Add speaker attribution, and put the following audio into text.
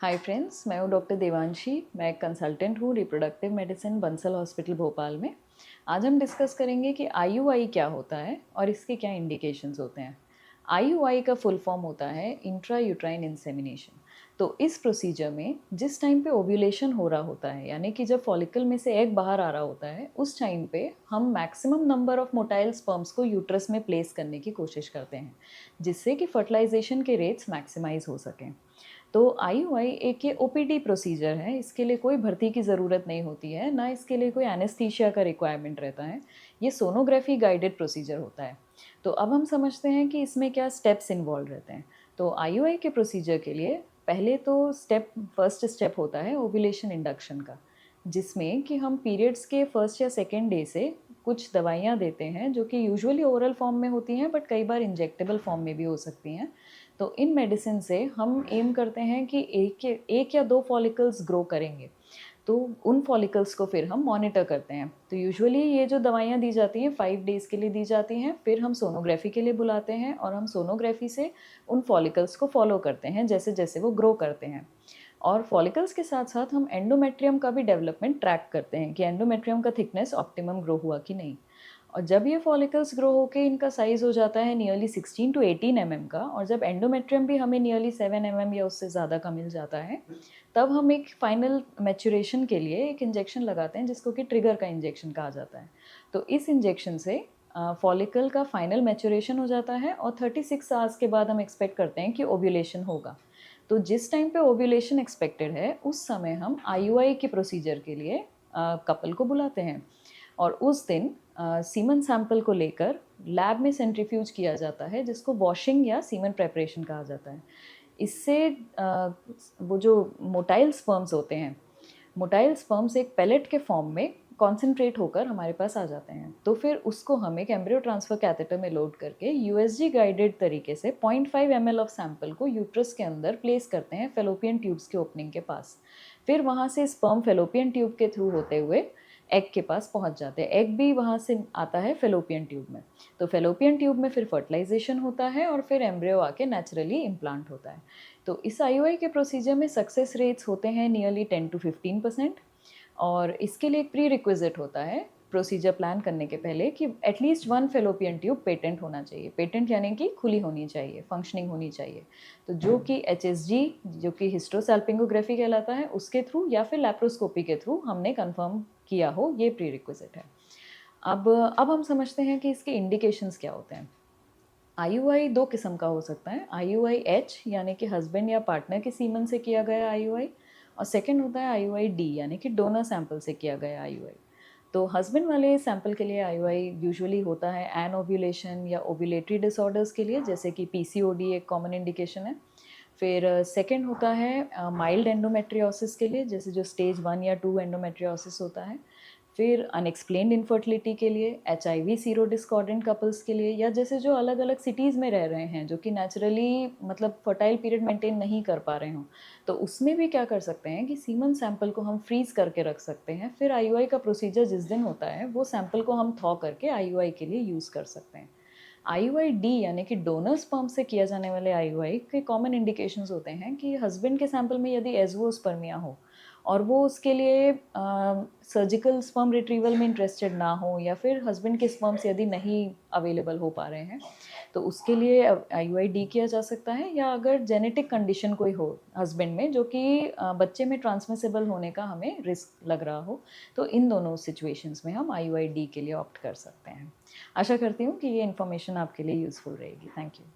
Speaker 1: Hi friends, मैं हूँ doctor Devanshi. मैं एक कंसल्टेंट हूँ reproductive medicine Bansal hospital Bhopal में। आज हम डिस्कस करेंगे कि आईयूआई क्या होता है और इसके क्या इंडिकेशंस होते हैं। आईयूआई का फुल फॉर्म होता है इंट्रा यूट्राइन इंसेमिनेशन। तो इस प्रोसीजर में जिस टाइम पे ओव्यूलेशन हो रहा होता है, यानी कि जब फॉलिकल में से एग बाहर आ रहा होता है, उस टाइम पे हम maximum number of motile sperms को यूट्रस में प्लेस करने की कोशिश करते हैं, जिससे कि फर्टिलाइजेशन के रेट्स मैक्सिमाइज हो सकें। तो आईयूआई एक ये ओपीडी प्रोसीजर है। इसके लिए कोई भर्ती की ज़रूरत नहीं होती है, ना इसके लिए कोई एनेस्थीसिया का रिक्वायरमेंट रहता है। ये सोनोग्राफी गाइडेड प्रोसीजर होता है। तो अब हम समझते हैं कि इसमें क्या स्टेप्स इन्वॉल्व रहते हैं। तो आईयूआई के प्रोसीजर के लिए पहले तो फर्स्ट स्टेप होता है ओव्यूलेशन इंडक्शन का, जिसमें कि हम पीरियड्स के फर्स्ट या सेकेंड डे से कुछ दवाइयाँ देते हैं, जो कि यूजुअली ओरल फॉर्म में होती हैं, बट कई बार इंजेक्टेबल फॉर्म में भी हो सकती हैं। तो इन मेडिसिन से हम एम करते हैं कि एक या दो फॉलिकल्स ग्रो करेंगे। तो उन फॉलिकल्स को फिर हम मॉनिटर करते हैं। तो यूजुअली ये जो दवाइयाँ दी जाती हैं 5 डेज़ के लिए दी जाती हैं, फिर हम सोनोग्राफी के लिए बुलाते हैं और हम सोनोग्राफी से उन फॉलिकल्स को फॉलो करते हैं जैसे जैसे वो ग्रो करते हैं। और फॉलिकल्स के साथ साथ हम एंडोमेट्रियम का भी डेवलपमेंट ट्रैक करते हैं कि एंडोमेट्रियम का थिकनेस ऑप्टिमम ग्रो हुआ कि नहीं। और जब ये फॉलिकल्स ग्रो होके इनका साइज़ हो जाता है नियरली 16 टू 18 का, और जब एंडोमेट्रियम भी हमें नियरली 7 या उससे ज़्यादा का मिल जाता है, तब हम एक फाइनल मैच्योरेशन के लिए एक इंजेक्शन लगाते हैं जिसको कि ट्रिगर का इंजेक्शन कहा जाता है। तो इस इंजेक्शन से फॉलिकल का फाइनल मैच्योरेशन हो जाता है और 36 आवर्स के बाद हम एक्सपेक्ट करते हैं कि ओव्यूलेशन होगा। तो जिस टाइम पे ओव्यूलेशन एक्सपेक्टेड है, उस समय हम आईयूआई के प्रोसीजर के लिए कपल को बुलाते हैं और उस दिन सीमन सैंपल को लेकर लैब में सेंट्रीफ्यूज किया जाता है, जिसको वॉशिंग या सीमन प्रेपरेशन कहा जाता है। इससे वो जो मोटाइल स्पर्म्स होते हैं, मोटाइल स्पर्म्स एक पेलेट के फॉर्म में कॉन्सेंट्रेट होकर हमारे पास आ जाते हैं। तो फिर उसको हम एक एम्ब्रियो ट्रांसफ़र कैथेटर में लोड करके यूएसजी गाइडेड तरीके से 0.5 ml ऑफ सैंपल को यूट्रस के अंदर प्लेस करते हैं फेलोपियन ट्यूब्स के ओपनिंग के पास। फिर वहाँ से स्पर्म फेलोपियन ट्यूब के थ्रू होते हुए एग के पास पहुँच जाते हैं। एग भी वहाँ से आता है फेलोपियन ट्यूब में। तो फेलोपियन ट्यूब में फिर फर्टिलाइजेशन होता है और फिर एम्ब्रियो आके नेचुरली इम्प्लांट होता है। तो इस आईयूआई के प्रोसीजर में सक्सेस रेट्स होते हैं नियरली 10 to 15%। और इसके लिए एक प्री रिक्विजिट होता है प्रोसीजर प्लान करने के पहले कि at least one fallopian tube patent होना चाहिए। पेटेंट यानी कि खुली होनी चाहिए, फंक्शनिंग होनी चाहिए। तो जो कि एचएसजी, जो कि हिस्ट्रोसैल्पिंगोग्राफी कहलाता है, उसके थ्रू या फिर लैप्रोस्कोपी के थ्रू हमने कंफर्म किया हो, ये प्री रिक्विजिट है। अब हम समझते हैं कि इसके इंडिकेशंस क्या होते हैं। आईयूआई दो किस्म का हो सकता है। आईयूआई एच यानी कि हस्बैंड या पार्टनर के सीमन से किया गया आईयूआई, और सेकंड होता है आईयूआई डी यानी कि डोनर सैंपल से किया गया आईयूआई। तो हस्बैंड वाले सैंपल के लिए आईयूआई यूजुअली होता है एन ओव्यूलेशन या ओव्यूलेटरी डिसऑर्डर्स के लिए, जैसे कि पीसीओडी एक कॉमन इंडिकेशन है। फिर सेकंड होता है माइल्ड एंडोमेट्रियोसिस के लिए, जैसे जो स्टेज 1 या 2 एंडोमेट्रियोसिस होता है। फिर अनएक्सप्लेन्ड इनफर्टिलिटी के लिए, एचआईवी सीरो डिस्कॉर्डेंट कपल्स के लिए, या जैसे जो अलग अलग सिटीज़ में रह रहे हैं जो कि नेचुरली मतलब फर्टाइल पीरियड मेंटेन नहीं कर पा रहे हों, तो उसमें भी क्या कर सकते हैं कि सीमन सैंपल को हम फ्रीज करके रख सकते हैं। फिर आईयूआई का प्रोसीजर जिस दिन होता है, वो सैंपल को हम थॉ करके आईयूआई के लिए यूज़ कर सकते हैं। आईयूआई डी यानी कि डोनर स्पर्म से किया जाने वाले आईयूआई के कॉमन इंडिकेशंस होते हैं कि हस्बैंड के सैंपल में यदि एज़ोस्पर्मिया हो और वो उसके लिए सर्जिकल स्पर्म रिट्रीवल में इंटरेस्टेड ना हो, या फिर हस्बैंड के स्पर्म्स यदि नहीं अवेलेबल हो पा रहे हैं, तो उसके लिए आईयूआई डी किया जा सकता है। या अगर जेनेटिक कंडीशन कोई हो हस्बैंड में, जो कि बच्चे में ट्रांसमिसेबल होने का हमें रिस्क लग रहा हो, तो इन दोनों सिचुएशंस में हम आईयूआई डी के लिए ऑप्ट कर सकते हैं। आशा करती हूँ कि ये इन्फॉर्मेशन आपके लिए यूज़फुल रहेगी। Thank you.